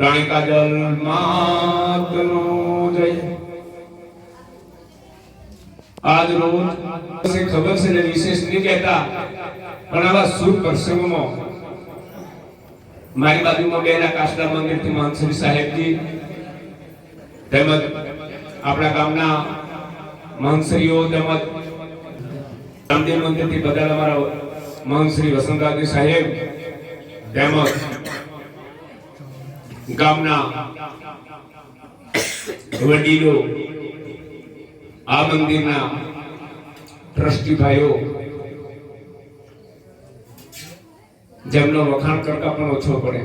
રાણી કાજલ માતનો જય। આજ રોજ ખબર છે ને વિશેષ નહીં કહેતા, પણ આવા શુભ પ્રસંગમાં મારી બાજુમાં બેના કાશડા મંદિરથી મહંતશ્રી સાહેબજી તેમજ આપણા ગામના મહંતશ્રીઓ તેમજ રામદેવ મંદિરથી બધા અમારા મહંતશ્રી વસંતરાજી સાહેબ તેમજ ગામના વડીલો, આ મંદિરના ટ્રસ્ટી ભાઈઓ, જેમનો વખાણ કરતા પણ ઓછો પડે।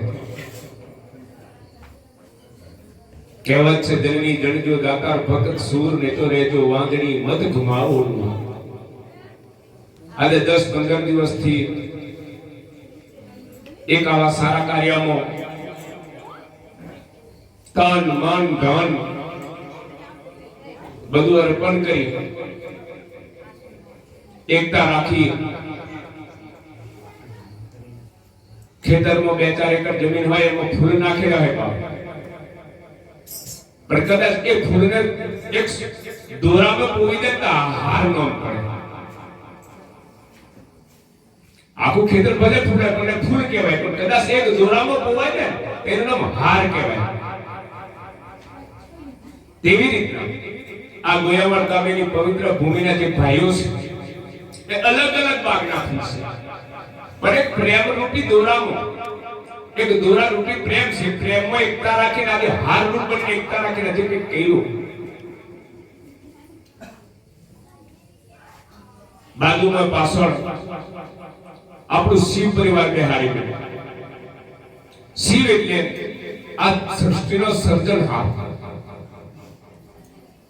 કહેવત છે જનની જણજો દાતાર ભગત સૂર ને તો રહેજો વાંદણી મત ઘુમાવો। આજે 10-15 દિવસથી એક આવા સારા કાર્યમાં તન મન ધન બધું અર્પણ કરી એકતા રાખી ખેતરમાં 2-4 એકર જમીન હોય એમાં ફૂલ નાખેલા હોય બાપ, પણ કદાચ એ ફૂલને એક દોરામાં પૂરી દેતા હાર ન પડે। આખું ખેતર ભલે ફૂલ પણ ફૂલ કહેવાય, પણ કદાચ એક દોરામાં પોવાય ને એનું નામ હાર કહેવાય। તેવી રીતના આ ગોયાવાડ ગામની પવિત્ર ભૂમિના જે ભાઈઓ છે એ અલગ અલગ ભાગના છે, પણ એક પ્રેમ રૂપી દોરામાં એક દોરા રૂપી પ્રેમ છે। પ્રેમમાં એકતા રાખીને આજે હાર રૂપ બની એકતા રાખીને જે કંઈક કર્યું। બાજુમાં પાછળ આપણું શિવ પરિવાર બેહારી ગયું। શિવ એટલે આ સૃષ્ટિનો સર્જનહાર,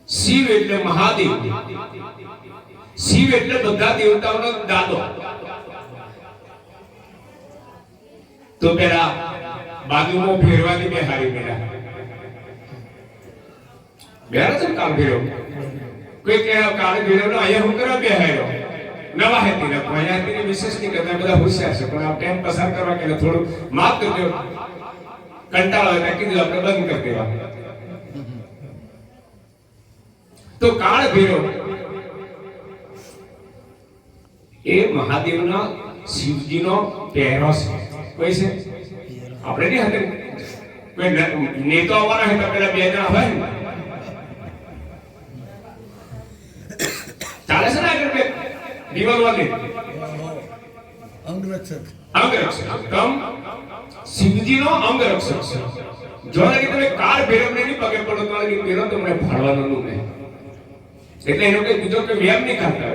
શિવ એટલે મહાદેવ, શિવ એટલે બધા દેવતાઓનો દાદો। તો પેલા બાજુમાં ફેરવાની બેહારી બેઠા બેહાર છે કાળ ફેરવ, કોઈ કહે કાળ ફેરવ અહીંયા હું કરવા બેહાર્યો નવા હેતી ને ભયાતીની વિશેષ ની કરતા બધા હોશિયાર છે, પણ આ ટાઈમ પસાર કરવા કે થોડું માફ કરજો, કંટાળો હોય કીધું આપણે બંધ કરી દેવા। તો કાળ ભૈરવ એ મહાદેવના શિવજીનો પહેરો છે। કોઈ છે આપણે નહીં હતા કોઈ નેતો આવવાના હતા, પેલા 2 જણા હોય ને ચાલે છે ને આગળ બે દીવાલ વાલે અંગરક્ષક તમ શિવજીનો અંગરક્ષક છે। જો લાગે તમે કાળ ભૈરવને નહીં પગે પડો તો લાગે ભૈરવ તમને ફાડવાનું નહીં, એટલે એનો કઈ બીજો કે વ્યાયામ નહીં કરતા।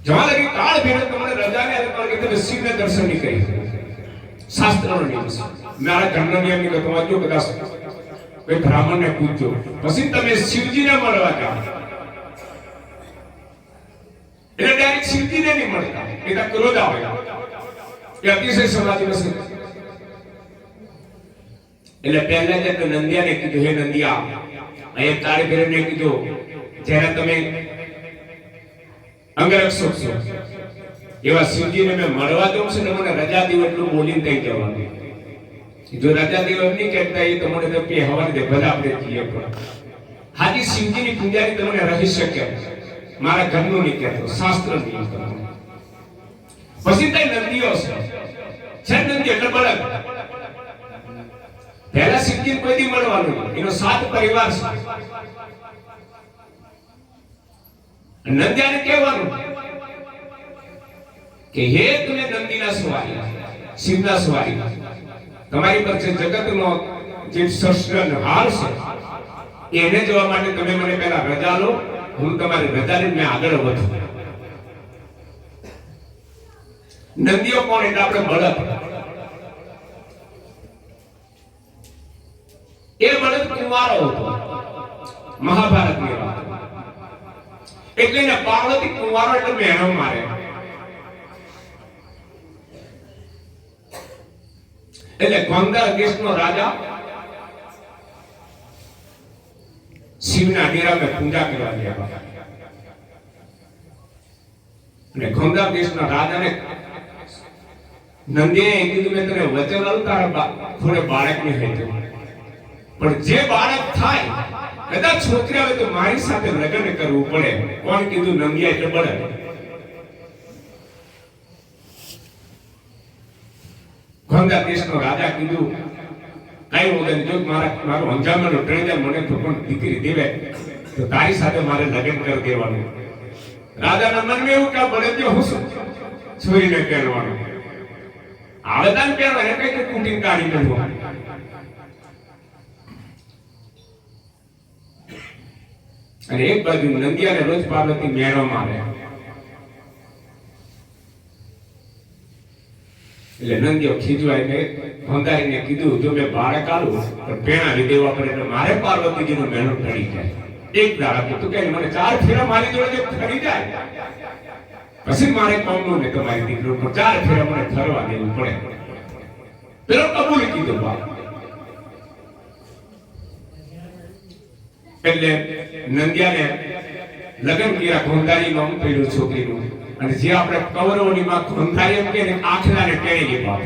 જવા લાગે કાળ ભૈરવ તમને રજાને આધાર કે તમે શિવને દર્શન નહીં કરી, શાસ્ત્રનો નિયમ છે। મારા ઘરનો નિયમ નહીં કરતો વાંચો, કદાચ કોઈ બ્રાહ્મણને પૂછજો પછી તમે શિવજીને મળવા જાઓ, એટલે ડાયરેક્ટ શિવજીને નહીં મળતા, એ તો ક્રોધ આવે, એ અતિશય સમાધિ નથી। એટલે પહેલા જે તો નંદિયાને કીધું, હે નંદિયા અહીંયા તારે ભૈરવને કીધું જ્યારે તમે અંગરક્ષક છો એવા શિવજીને મેં મળવા દઉં છું ને મને રજા દેવ એટલું બોલીને થઈ જવાનું। જો રજા દેવ નહીં કહેતા એ તમને તો કે હવાને દે ભલે આપણે જઈએ, પણ હાજી શિવજીની પૂજાની તમને રહસ્ય કે મારા ઘરનું નહીં કહેતો, શાસ્ત્ર નહીં કહેતો। પછી તઈ નંદીઓ છે નંદી એટલે બળદ, પહેલા શિવજી કોઈ દી મળવાનું, એનો 7 પરિવાર છે। નંદિયાને કહેવાનું કે હે તમે નંદીના સવારી, શિવના સવારી, તમારી પર જે જગતનો જે સર્જનહાર છે એને જોવા માટે તમે મને પહેલા રજા લો, હું તમારી રજા લઈને મેં આગળ વધું। નંદીઓ કોણ? એટલે આપણે બળદ। એ બળદ કુંવારો હતો, મહાભારતની વાત, એટલે ને પાર્વતી કુંવારો એટલે બહેનો મારે। એટલે ગોંધા દેશનો રાજા શિવના ડેરામાં પૂજા કરવા ગયા, અને ગોંધા દેશના રાજાને નંદીએ કીધું મેં તને વચન આપ્યું તારા થોડે બાળકની હેતુ, પણ જે બાળક થાય કદાચ છોકરી આવે તો મારી સાથે લગ્ન કરવું પડે. કોણ કીધું? નંદિયા એટલે બળદ. ગોંધા દેશનો રાજા કીધું કઈ વગર જો મારો અંજામનો ટ્રેન મને તો પણ દીકરી દેવે તો તારી સાથે મારે લગ્ન કરી દેવાનું. રાજાના મનમાં એવું કે બળદ હું છું છોરીને પહેરવાનું, આવતાન પહેરવા એને કઈ કુટિંગ કાઢી નાખવા. અને એક બાજુ નંદિયાને રોજ પાર્વતી મેળવામાં આવે એટલે નંદિયો ખીજવાય ને ગોંધારીને કીધું જો મેં બાળક આલું પણ પેણા લીધે દેવા પડે એટલે મારે પાર્વતીજીનો મેળો ટળી જાય. એક દાડા તું કે મને 4 ફેરા મારી જોડે ફરી જાય પછી મારે કોમનું ને તમારી દીકરો પર 4 ફેરા મને ફરવા દેવું પડે. પેલો કબૂલ કીધું બાપ. એટલે નંદિયાને લગ્ન કર્યા ગોંધારીમાં પેલું છોકરીનું. અને જે આપણે કૌરવોની માં ગોંધારી એમ કે આખલાને તેડી ગઈ બાપ.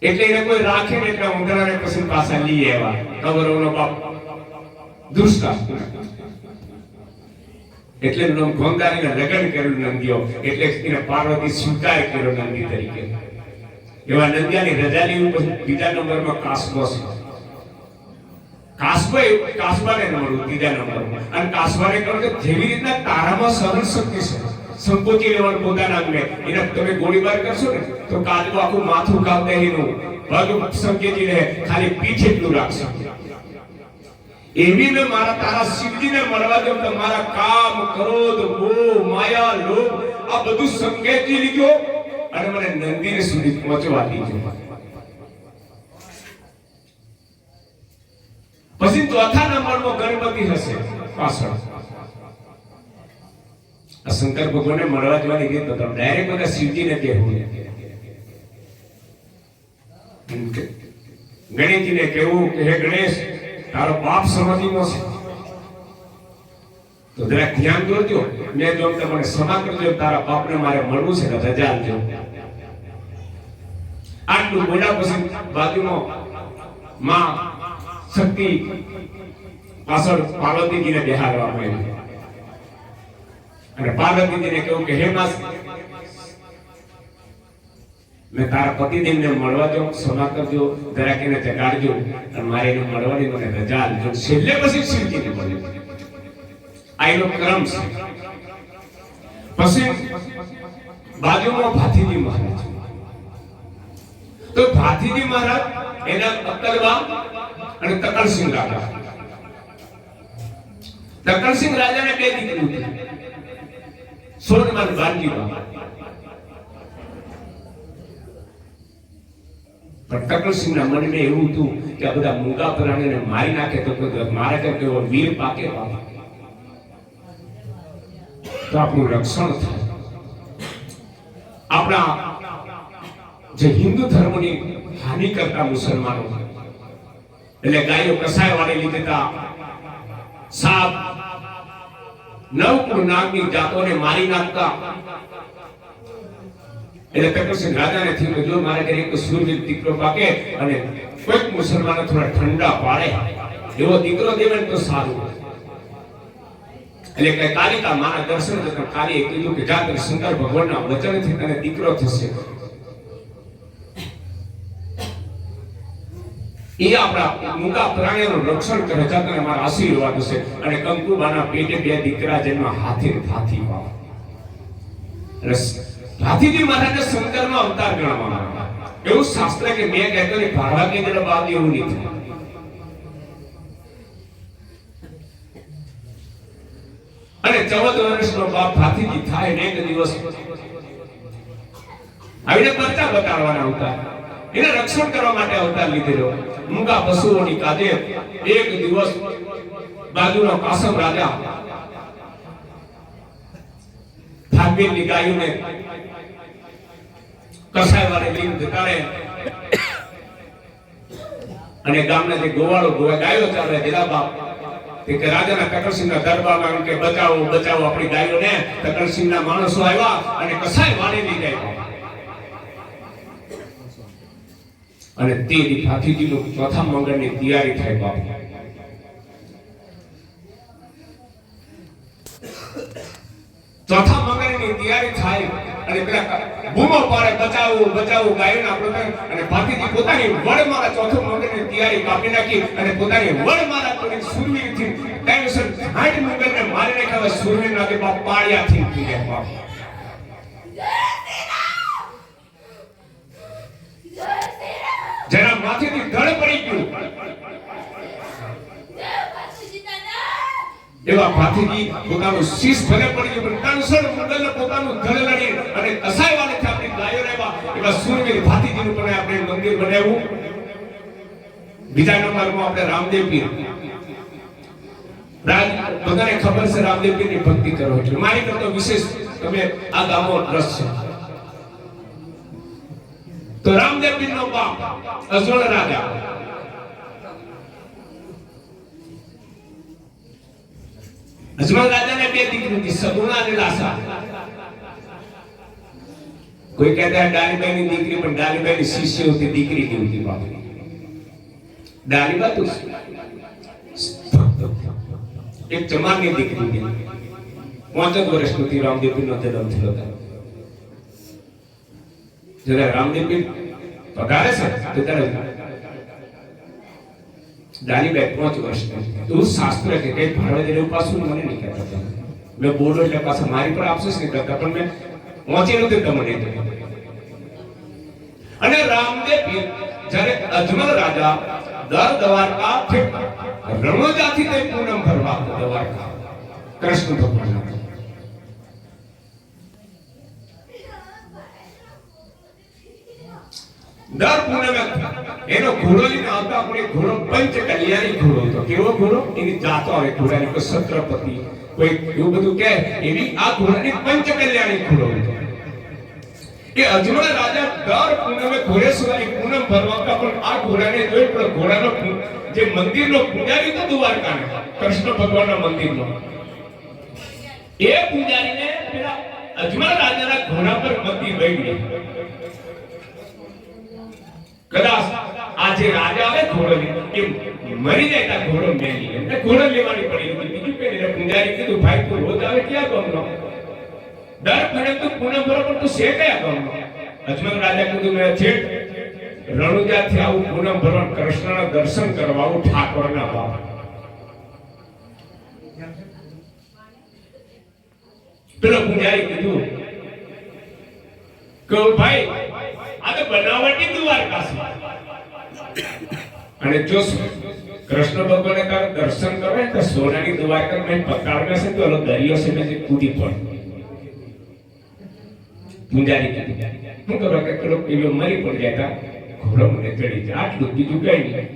એટલે એને કોઈ રાખે ને એટલે ઉંદરાને પછી પાછા લઈ આવ્યા. કૌરવનો બાપ દુષ્ટા એટલે ગોંધારીને લગ્ન કર્યું નંદિયો, એટલે એને પાર્વતી સ્વીકાર કર્યો નંદી તરીકે. એવા નંદિયાની રજા લેવી પછી બીજા નંબરમાં કાસબો છે. કાસબાને મળ્યું ત્રીજા નંબરમાં. અને કાસબાને કહ્યું કે જેવી રીતના તારામાં સહન શક્તિ છે, સંકોચી લેવાનું પોતાના અંગને, એને તમે ગોળીબાર કરશો ને તો કાચબો આખું માથું કાપ દે, એનું પગ સંકેતી રહે, ખાલી પીઠ એટલું રાખશે. એવી મેં મારા તારા શિવજીને મળવા દો, તમારા કામ ક્રોધ મોહ માયા લોભ આ બધું સંકેતી લીધો અને મને નંદીને સુધી પહોંચવા દીધો. પછી ચોથા નંબરમાં ગણપતિ હશે પાછળ. આ શંકર ભગવાનને મળવા જવાની રીત તો ડાયરેક્ટ બધા શિવજીને કહેવું, ગણેશજીને કહેવું કે હે ગણેશ તારો બાપ સમાધિનો છે તો જરાક ધ્યાન દોરજો, મેં જો તમને ક્ષમા કરજો, તારા બાપને મારે મળવું છે તો રજા આપજો. આટલું બોલ્યા પછી બાજુમાં માં શક્તિ પાછળ પાર્વતીજીને બેહાડવામાં આવી અને પાર્વતીજીને કહ્યું કે હે માં મેં તારા પતિદેવને મળવા દો, ક્ષમા કરજો, જરાક એને જગાડજો અને મારે એને મળવાની મને રજા આપજો. છેલ્લે પછી શિવજીને મળ્યો. આ એનો ક્રમ છે. પછી બાજુમાં ભાથીજી મહારાજ. તો ભાથીજી મહારાજ એના અક્કલબા અને તકલસિંહ રાજા. તકલસિંહ રાજાને 2 દીકરીઓ હતી, સોનમાન વાનજીબા. પણ તકલસિંહના મનમાં એવું હતું કે આ બધા મૂંગા પ્રાણીને મારી નાખે તો મારા કરતા એવો વીર પાકે તો આપણું રક્ષણ થાય. આપણા જે હિન્દુ ધર્મની હાનિ કરતા મુસલમાનો એટલે ગાયો કસાય વાળી લીધા, સાપ 9 નાગની જાતોને મારી નાખતા. એટલે તકલસિંહ રાજાને થયું કે જો મારા ઘરે એક સૂરવીર દીકરો પાકે અને કોઈક મુસલમાનો થોડા ઠંડા પાડે એવો દીકરો દેવે તો સારું. એટલે કે કાલિકા માના દર્શન કરતા કાલીએ કીધું કે જા તને શંકર ભગવાનના વચનથી તને દીકરો થશે. એ આપણા મૂંગા પ્રાણીઓનું રક્ષણ કરે છે અને મારા આશીર્વાદ છે. અને કંકુબાના પેટે 2 દીકરા જન્મ હાથી હાથી પાવ. ભાથીજી મહારાજને શંકરનો અવતાર ગણવામાં આવે. એવું શાસ્ત્ર કે મેં કહેતો ને ભાવા કે જરા બાદ એવું નથી. અને 14 વર્ષનો બાપ ભાથીજી થાય ને એક દિવસ આવીને પરચા બતાડવાના હતા. એને રક્ષણ કરવા માટે અવતાર લીધેલો. મૂંગા પશુઓની કાજે એક દિવસ બાજુનો કાસમ રાજા ભાગવીરની ગાયોને કસાય વાળે લઈને જતા રહે અને ગામના જે ગોવાળો ગાયો ચાલે જેલા બાપ કે રાજાના તકલસિંહના દરબારમાં કે બચાવો બચાવો આપણી ગાયોને. તકલસિંહના માણસો આવ્યા અને કસાય વાળે લઈ જાય. અને તે ભાતીજીનું ચોથા મંગળની તૈયારી થાય બાપ. ચોથા મંગળની તૈયારી થાય અને પેલા બૂમો પાડે બચાવો બચાવો ગાયોના પ્રધાન અને ભાતીજી પોતાની વડમાળા ચોથો મંગળની તૈયારી કાપી નાખી અને પોતાની વડમાળા કરી સુરવીરથી ટાઈમસર 60 મંગળને મારી નાખ્યા. સુરવીરના કે બાપ પાળિયાથી થઈ ગયા બાપ. જેના માથેથી ધડ પડી ગયું એવા ભાતીજી પોતાનું શીશ ભલે પડી ગયું પણ 63 મંગળને પોતાનું ધડ લડી અને અસાયવાલેથી આપણી ગાયો રહેવા એવા સુરવીર ભાતીજીનું પણ આપણે મંદિર બનાવ્યું. બીજા નંબરમાં આપણે રામદેવ પીર. બધાને ખબર છે રામદેવ પીરની ભક્તિ કરો એટલે મારી કરતો વિશેષ તમે આ ગામો રસ છે. તો રામદેવ પીરનો બાપ અજોડ રાજા અજમલ રાજાને બે દીકરી હતી, સગુણા અને લાસા. કોઈ કહેતા ડાલીબાઈની દીકરી પણ ડાલીબાઈની શિષ્ય હતી, દીકરી કેવી હતી બાપ. ડાલીબા તો એક ચમારની દીકરી હતી. 5 વર્ષની રામદેવ પીરનો જન્મ થયો હતો. જ્યારે રામદેવ પીર પધારે છે તો ત્યારે ડાલીબાઈ 5 વર્ષની. તો શાસ્ત્ર કે કઈ ભાડવે દેવું પાછું મને નહીં કહેતા. મેં બોલો એટલે પાછા મારી પર આપશોસ નહીં કરતા પણ મેં પહોંચી નહોતી તમને. અને રામદેવ પીર જ્યારે અજમલ રાજા દર દ્વારકા રણોજાથી તે પૂનમ ભરવા દ્વારકા કૃષ્ણ ભગવાન દર પૂનમે એનો ઘોડો લઈને આવતા. આપણે ઘોડો પંચ કલ્યાણી ઘોડો હતો. કેવો ઘોડો? એની જાતો આવે ઘોડાની, કોઈ છત્રપતિ કોઈ એવું બધું કહે એવી આ ઘોડાની પંચ કલ્યાણી ઘોડો હતો. કે અજમલ રાજા દર પૂનમે ઘોડેશ્વરની પૂનમ ભરવા પણ આ ઘોડાને જોઈ પણ ઘોડાનો જે મંદિરનો પૂજારી હતો દ્વારકાનો કૃષ્ણ ભગવાનના મંદિરનો એ પૂજારીને પેલા અજમલ રાજાના ઘોડા પર મતી વહી ગઈ. કદાચ આ જે રાજા આવે ઘોડો એ મરી જાય તા ઘોડો મેલી એટલે ઘોડો લેવાની પડી. બીજું કે પૂજારી કીધું ભાઈ તું રોજ આવે ક્યાં ગામનો? દર પૂનમ તું પૂનમ બરોબર તું છે કયા ગામનો? અજમલ રાજા કીધું મેં છેક રણુજાથી આવું પૂનમ ભરવા કૃષ્ણના દર્શન કરવા આવું ઠાકોરના બાપ. પેલો પૂજારી કીધું કે ભાઈ આ તો બનાવટી દ્વારકા છે અને જો કૃષ્ણ ભગવાને તારે દર્શન કરે તો સોનાની દ્વારકા મેં પકડાવે છે તો ઓલો દરિયો છે મેં કૂદી પડ. પૂજારી શું કરો કે પેલો પેલો મરી પડી જાય ઘોડો મને ચડી જાય. આટલું બીજું કઈ નહીં.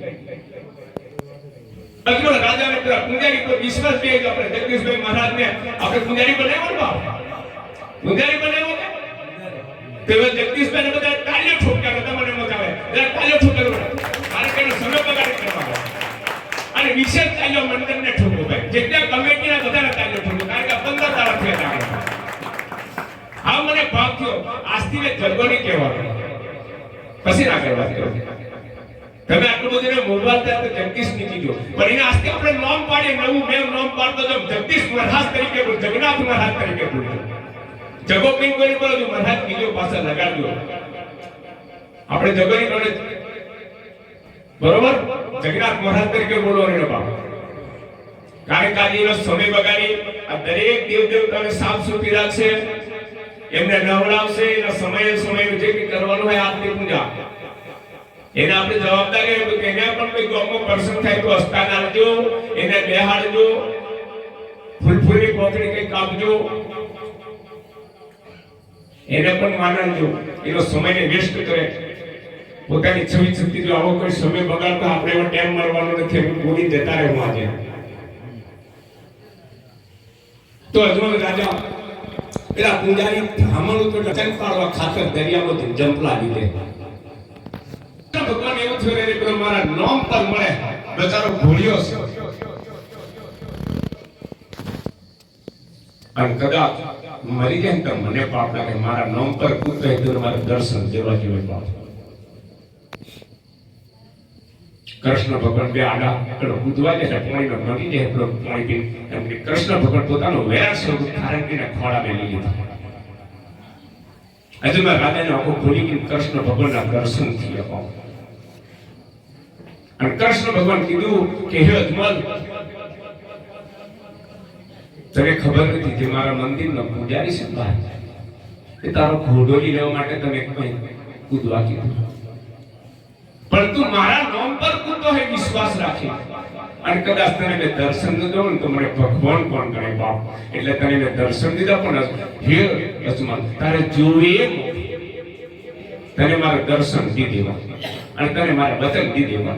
અજમલ રાજાને પેલા પૂજારી પર વિશ્વાસ બે આપણે જગદીશભાઈ મહારાજને આપણે પૂજારી બનાવ્યો બાપ. પૂજારી બનાવ્યો તે જગદીશભાઈને બધા તાળીઓ ઠોક્યા. તમને મજા આવે ત્યારે તાળીઓ ઠોક્યા. મારે કઈ સમય બગાડી કરવા અને વિશેષ તાળીઓ મંડળને ઠોકો ભાઈ. જેટલા કમિટીના બધાને તાળીઓ ઠોકો કારણ કે 15 તાળા થયા હતા. હા મને ભાગ થયો આજથી મેં જગોની કહેવાનું પછી ના કરવા દો. તમે આટલું બધું મોબાઈલ ત્યાં તો જગદીશ ની કીધું પણ એને આજથી આપણે નામ પાડીએ નવું મેં નામ પાડતો તો જગદીશ મહારાજ તરીકે જગન્નાથ મહારાજ તરીકે બોલ્યો. જગો પિંગ કરી બોલો મહારાજ બીજો પાછા લગાડજો. આપણે જગોની કોને બરોબર જગન્નાથ મહારાજ તરીકે બોલવાનો બાપ. કારણ કે આજે સમય બગાડી આ દરેક દેવ દેવતાને સાફ સુથરી રાખશે, એમને નવડાવશે, એના સમયે સમયનું જે કરવાનું હોય આપની પૂજા એને આપણે જવાબદારી હોય કે એને પણ કોઈ ગમો પ્રસંગ થાય તો અસ્તાન આપજો, એને બેહાડજો, ફૂલફૂલી પોતળી કઈ કાપજો, એને પણ માનજો. એનો સમયને વેસ્ટ કરે પોતાની છવી છતી જો આવો કોઈ સમય બગાડતો આપણે એવો ટાઈમ મળવાનો નથી. એમ બોલી જતા રહેવું આજે. તો અજમલ રાજા પેલા પૂજારી બ્રાહ્મણ ઉપર વચન પાડવા ખાતર દરિયામાં જંપલા લીધે. ભગવાન એવું થયું રે કે મારા નામ પર મળે બચારો ભૂલ્યો છે અને કદાચ મરી જાય તો મને પાપ લાગે. મારા નામ પર પુત્ર હેતુ મારું દર્શન જેવા જેવા પાપ કૃષ્ણ ભગવાન બે આડા કૂદવા જાય પાણીનો મળી જાય પાણી પી એમ કે કૃષ્ણ ભગવાન પોતાનો વેર સ્વરૂપ ધારણ કરીને ખોળા મેલી લીધા. હજુ મેં રાજાને આંખો ખોલી કે કૃષ્ણ ભગવાનના દર્શન થયા. અને કૃષ્ણ ભગવાન કીધું કે હે અજમલ, તને ખબર નથી કે મારા મંદિરનો પૂજારી છે બહાર, એ તારો ઘોડો લઈ લેવા માટે તને કઈ કૂદવા કીધું, પણ તું મારા નામ પર કૂદતો હે વિશ્વાસ રાખી, અને કદાચ તને મેં દર્શન ન દઉં ને તો મને ભગવાન કોણ કરે બાપ, એટલે તને મેં દર્શન દીધા, પણ હે અજમલ તારે જોઈએ તને મારું દર્શન દી દેવા અને તને મારા વચન દી દેવા.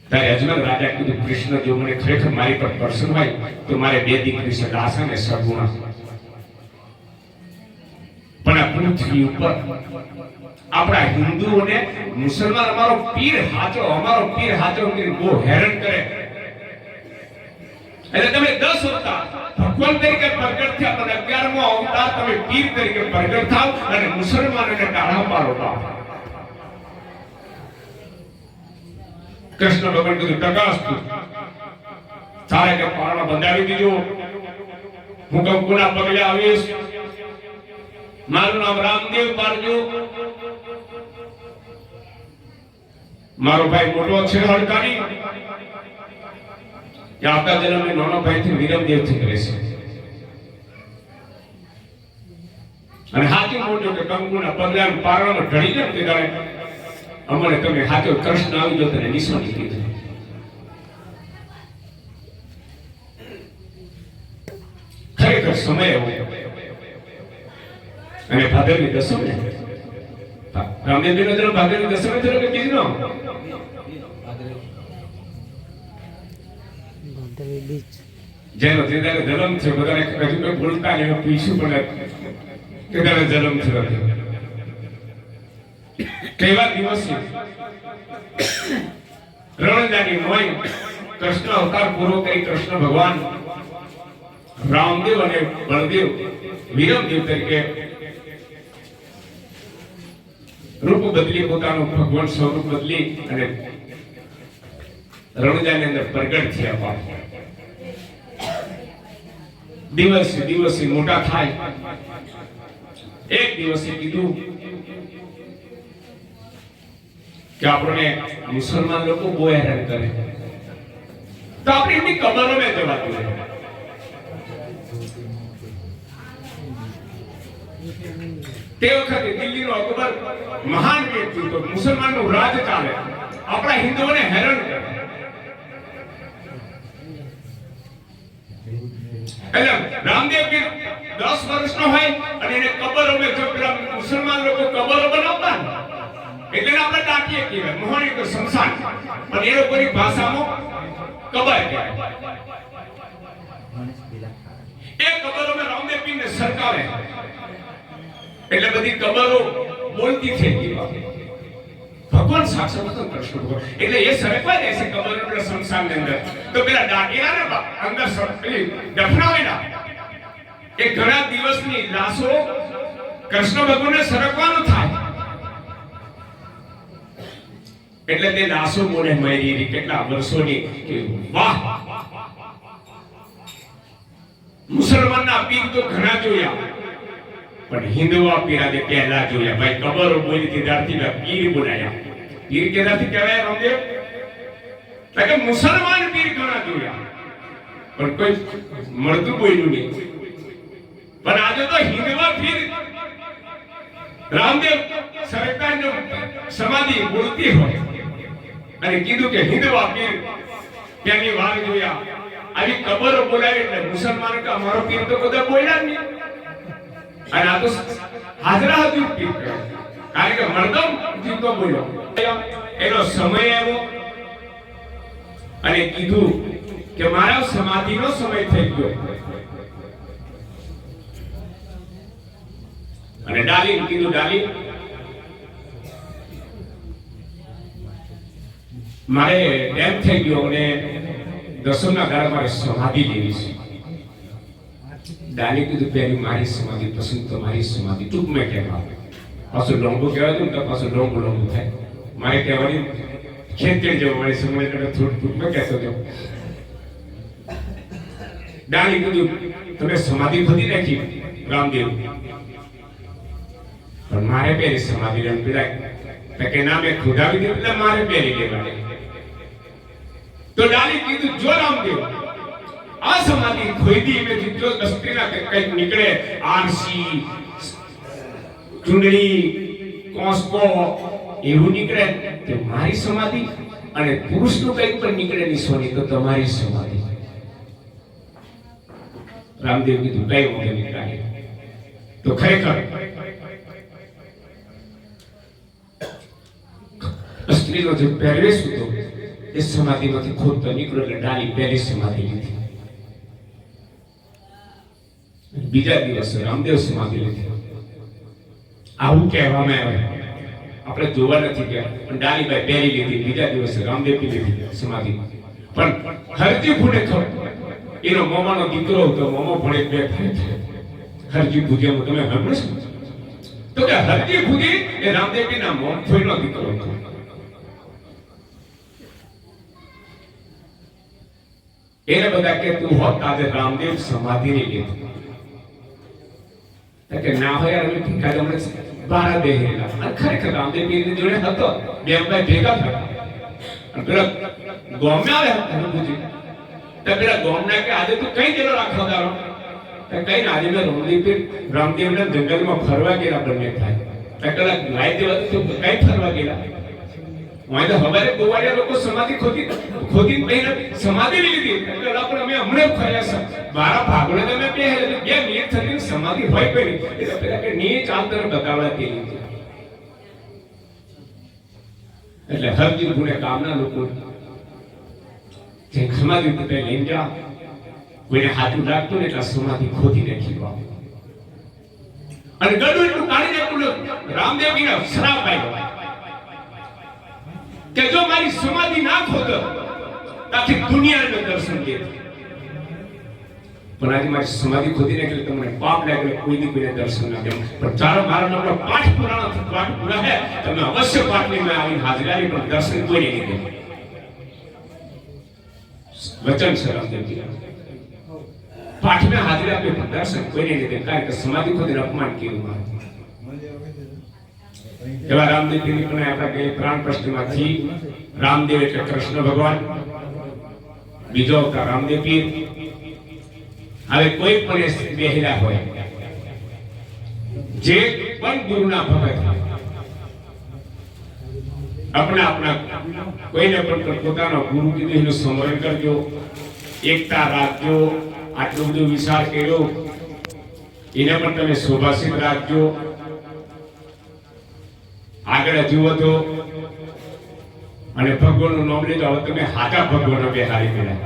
ત્યારે અજમલ રાજા કીધું કૃષ્ણ જો મને ખરેખર મારી પર પ્રસન્ન હોય તો મારે બે દીકરી છે દાસા ને સગુણા, પણ આ પૃથ્વી ઉપર આપણા હિન્દુઓને મુસલમાન અમારો પીર હાચો બહુ હેરાન કરે, એટલે તમે 10 અવતાર ભગવાન તરીકે પ્રગટ થયા, પણ 11મો અવતાર તમે પીર તરીકે પ્રગટ થાવ અને મુસલમાનોને ટાળા પાડો. કૃષ્ણ ભગવાન કીધું પ્રકાશ તારે કે પારણા બંધાવી દીધો, હું કંકુના પગલે આવીશ, મારું નામ રામદેવ પાડજો, મારો ભાઈ મોટો છે હડકારી, આવતા જન્મે નાનો ભાઈ થી વિરમદેવ થી કરે છે, અને હાથી મોટો કે કંકુના પગલે પારણામાં ઢળી જાય તે દાડે અમને તમે હાથો કૃષ્ણ આવી જો તને નિશાની કીધું. ખરેખર સમય એવો, અને ભાદરવી દસમ ને રામદેવજી નો જન્મ ભાદરવી દસમે થયો કે કીધું જેનો જે દાડે જન્મ છે બધાને કશું કઈ બોલતા નહીં પૂછ્યું પણ તે દાડે જન્મ થયો. કેવા દિવસે રણજાની મોય કૃષ્ણ અવતાર પૂરો કરી કૃષ્ણ ભગવાન રામદેવ અને બળદેવ વિરમદેવ તરીકે રૂપ બદલી, પોતાનું ભગવાન સ્વરૂપ બદલી અને રણજાની અંદર પ્રગટ થયા. દિવસે મોટા થાય, એક દિવસે કીધું કે આપણને મુસલમાન લોકો બહુ હેરાન કરે તો આપણે એમની કબરોમાં જવાતું રહે. તે વખતે દિલ્હીનો અકબર મહાન વ્યક્તિ હતો, મુસલમાનનું રાજ ચાલે, આપણા હિન્દુઓને હેરાન કરે. એટલે રામદેવ પીર 10 વર્ષનો હોય અને એને કબરોમાં જો પેલા મુસલમાન લોકો કબરો બનાવતા એટલે આપણે ટાંકીએ કહેવાય, મોહણી તો શમશાન, પણ એ લોકોની ભાષામાં કબર કહેવાય. એ કબરોમાં રામદેવ પીરને સરકાવે એટલે બધી કબરો બોલતી થઈ ગઈ. ભગવાન સાક્ષાત કૃષ્ણ ભગવાન એટલે એ સરકવા દે છે કબર એટલે શમશાન ની અંદર, તો પેલા દાટીયાને અંદર દફનાવેલા એ ઘણા દિવસની લાશો કૃષ્ણ ભગવાનને સરકવાનું થાય એટલે તે લાશો મોને મરી કેટલા વર્ષોની કે વાહ મુસલમાનના પીર તો ઘણા જોયા, પણ હિન્દુઓ પીરાને પહેલા જોયા. ભાઈ કબરો બોલી ત્યારથી પીર બોલાયા. પીર કેનાથી કહેવાય રામદેવ? કે મુસલમાન પીર ઘણા જોયા પણ કોઈ મળતું બોલ્યું નહીં. પણ આજે તો હિન્દુઓ પીર રામદેવ સરકારનો સમાધિ બોલતી હોય અને કીધું કે હિન્દુઓ પીર ત્યાંની વાર જોયા, આવી કબરો બોલાવી એટલે મુસલમાન કે અમારો પીર તો કદાચ બોલ્યા નહીં. અને આ તો હાજરા હાજર પીર કહેવાય, કારણ કે મરદમ જીવતો બોલ્યો. એનો સમય આવ્યો અને કીધું કે મારા સમાધિનો સમય થઈ ગયો. અને ડાલી કીધું ડાલી મારે એમ થઈ ગયો અને દસમના દાડે મારે સમાધિ લેવી છે. ડાલી કીધું પહેલી મારી સમાધિ પસંદ તો મારી સમાધિ ટૂંકમાં કહેવા પાછું લોંગો કહેવાય તો પાછું લોંગો થાય. મારે કહેવાની ખેંચી જવું મારી સમય થોડું ટૂંકમાં કહેતો હતો. ડાળી કીધું તમે સમાધિ ખોદી નાખી રામદેવ, પણ મારે પહેરી સમાધિ પેલા કે ના મેં ખોદાવી દીધું એટલે મારે પહેરી લેવાની. તો ડાળી કીધું જો રામદેવ આ સમાધિ ખોદી મેં જો દસ્તીના કંઈક નીકળે, આરસી ચુંડળી કોસ્કો એવું નીકળે તો મારી સમાધિ, અને પુરુષનું કંઈક પણ નીકળે ની સોની તો તમારી સમાધિ. રામદેવ કીધું કઈ વખતે નીકળે તો ખરેખર સ્ત્રીનો જે પહેરવેશ હતો એ સમાધિમાંથી ખોદતો નીકળ્યો એટલે ડાળી પહેલી સમાધિ લીધી. બીજા દિવસે રામદેવ સમાધિ લીધી. આવું કહેવામાં આવે, આપણે જોવા નથી ગયા, પણ ડાળીભાઈ પહેરી લીધી. બીજા દિવસે રામદેવ લીધી સમાધિ. પણ હરજી ફૂને ખબર એનો મોમાનો દીકરો હતો, મોમો ભણે બે થાય હરજી ભુજિયામાં તમે સાંભળો છો? તો કે હરજી ભુજી એ રામદેવજીના મોમફોઈનો દીકરો હતો. એને બધા કે તું હોત આજે રામદેવ સમાધિ ની લીધી. કે ના હોય યાર, અમે ભેગા ગમે બારા બેહેલા, અને ખરેખર રામદેવ ની જોડે હતો, બે ભાઈ ભેગા થયા. અને પેલા ગોમે આવે ભુજી તો પેલા ગોમના કે આજે તું કઈ ગયેલો રાખો દારો? તો કઈ ના, આજે મેં રામદેવના જંગલમાં ફરવા ગયેલા બંને થાય. તો પેલા લાઈ દેવા તો કઈ ફરવા ગયેલા? હું તો હવારે ગોવાળિયા લોકો સમાધિ ખોદી સમાધિ લીધી. પેલા પણ અમે હમણાં ફર્યા છે મારા ભાગોને તમે બે મિનિટ થતી સમાધિ હોય કરી એટલે પેલા કે ની ચાલ તને બતાવડા તે લીધી. એટલે હરજી ગુણે કામના લોકો જે સમાધિ લઈને જા, કોઈને હાથું રાખતું ને એટલે સમાધિ ખોદી નાખી. અને ગળું એટલું કાઢી નાખ્યું, રામદેવજીને શ્રાપ આવ્યો કે જો મારી સમાધિ ના ખોદો આખી દુનિયાને દર્શન દે. પણ આજે મારી સમાધિ ખોદી નાખી એટલે તમને પાપ લાગે, કોઈ દી કોઈને દર્શન ના દે. પણ ચાલો મારા નામનો પાઠ પૂરા હે, તમે અવશ્ય પાઠની મેં આવીને હાજરી આપી, પણ દર્શન કોઈને નહીં દે. વચન છે રામદેવજી, પાઠ में हाजिर आपके दर्शन कोई नहीं देता है कि समाधि को दिन अपमान किया हुआ એવા રામદેવ ની પણ આપણા કે પ્રાણ પ્રશ્નમાં થી રામદેવ એટલે કૃષ્ણ ભગવાન, બીજો અવતાર રામદેવ પીર. હવે કોઈ પણ બેહેલા હોય જે પણ ગુરુના ભગત अपना કોઈને પણ પોતાનો ગુરુ કીધું એનું સ્મરણ કરજો, એકતા રાખજો. આટલું બધું વિચાર કર્યો એને પણ તમે શોભાશીત રાખજો. આગળ જુઓ તો અને ભગવાનનું નામ લીધું, હવે તમે હાથા ભગવાન બેહારી ગયા.